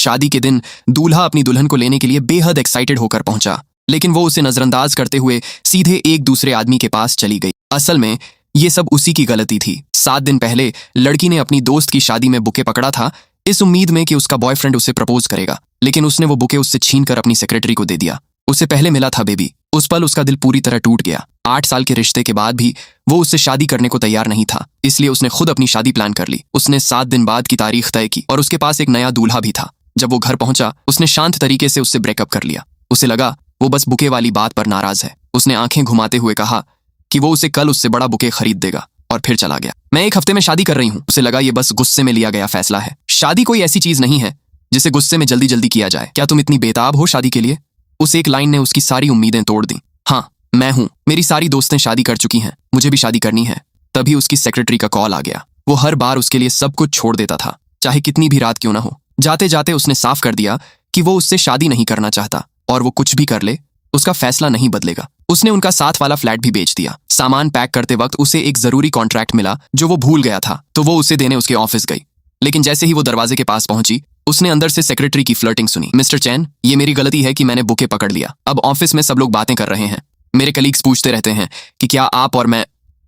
शादी के दिन दूल्हा अपनी दुल्हन को लेने के लिए बेहद एक्साइटेड होकर पहुंचा, लेकिन वो उसे नजरअंदाज करते हुए सीधे एक दूसरे आदमी के पास चली गई। असल में ये सब उसी की गलती थी। 7 दिन पहले लड़की ने अपनी दोस्त की शादी में बुके पकड़ा था, इस उम्मीद में कि उसका बॉयफ्रेंड उसे प्रपोज करेगा, लेकिन उसने वो बुके उससे छीनकर अपनी सेक्रेटरी को दे दिया। उसे पहले मिला था बेबी। उस पल उसका दिल पूरी तरह टूट गया। 8 साल के रिश्ते के बाद भी वो उससे शादी करने को तैयार नहीं था, इसलिए उसने खुद अपनी शादी प्लान कर ली। उसने 7 दिन बाद की तारीख तय की और उसके पास एक नया दूल्हा भी था। जब वो घर पहुंचा, उसने शांत तरीके से उससे ब्रेकअप कर लिया। उसे लगा वो बस बुके वाली बात पर नाराज है। उसने आंखें घुमाते हुए कहा कि वो उसे कल उससे बड़ा बुके खरीद देगा और फिर चला गया। मैं 1 हफ्ते में शादी कर रही हूँ। उसे लगा ये बस गुस्से में लिया गया फैसला है। शादी कोई ऐसी चीज नहीं है जिसे गुस्से में जल्दी जल्दी किया जाए। क्या तुम इतनी बेताब हो शादी के लिए? उस एक लाइन ने उसकी सारी उम्मीदें तोड़ दी। हाँ, मैं हूं। मेरी सारी दोस्तें शादी कर चुकी हैं, मुझे भी शादी करनी है। तभी उसकी सेक्रेटरी का कॉल आ गया। वो हर बार उसके लिए सब कुछ छोड़ देता था, चाहे कितनी भी रात क्यों ना हो। जाते जाते उसने साफ कर दिया कि वो उससे शादी नहीं करना चाहता, और वो कुछ भी कर ले उसका फैसला नहीं बदलेगा। उसने उनका साथ वाला फ्लैट भी बेच दिया। सामान पैक करते वक्त उसे एक जरूरी कॉन्ट्रैक्ट मिला जो वो भूल गया था, तो वो उसे देने उसके ऑफिस गई। लेकिन जैसे ही वो दरवाजे के पास पहुंची, उसने अंदर से सेक्रेटरी की फ्लर्टिंग सुनी। मिस्टर चैन, ये मेरी गलती है कि मैंने बुके पकड़ लिया। अब ऑफिस में सब लोग बातें कर रहे हैं। मेरे कलीग्स पूछते रहते हैं कि क्या आप और मैं।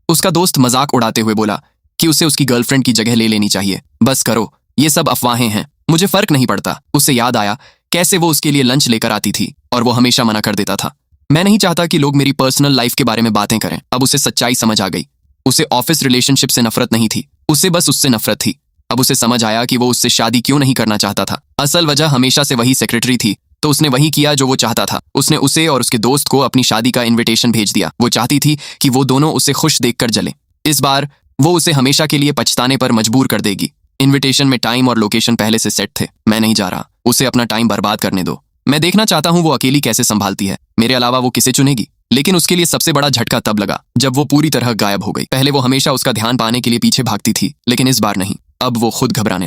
उसका दोस्त मजाक उड़ाते हुए बोला कि उसे उसकी गर्लफ्रेंड की जगह ले लेनी चाहिए। बस करो, ये सब अफवाहें हैं, मुझे फर्क नहीं पड़ता। उसे याद आया कैसे वो उसके लिए लंच लेकर आती थी और वो हमेशा मना कर देता था। मैं नहीं चाहता कि लोग मेरी पर्सनल लाइफ के बारे में बातें करें। अब उसे सच्चाई समझ आ गई। उसे ऑफिस रिलेशनशिप से नफरत नहीं थी, उसे बस उससे नफरत थी। अब उसे समझ आया कि वो उससे शादी क्यों नहीं करना चाहता था। असल वजह हमेशा से वही सेक्रेटरी थी, तो उसने वही किया जो वो चाहता था। उसने उसे और उसके दोस्त को अपनी शादी का इनविटेशन भेज दिया। वो चाहती थी कि वो दोनों उसे खुश देखकर जलें। इस बार वो उसे हमेशा के लिए पछताने पर मजबूर कर देगी। इनविटेशन में टाइम और लोकेशन पहले से सेट थे। मैं नहीं जा रहा, उसे अपना टाइम बर्बाद करने दो। मैं देखना चाहता हूं वो अकेली कैसे संभालती है। मेरे अलावा वो किसे चुनेगी? लेकिन उसके लिए सबसे बड़ा झटका तब लगा जब वो पूरी तरह गायब हो गई। पहले वो हमेशा उसका ध्यान पाने के लिए पीछे भागती थी, लेकिन इस बार नहीं। अब वो खुद घबराने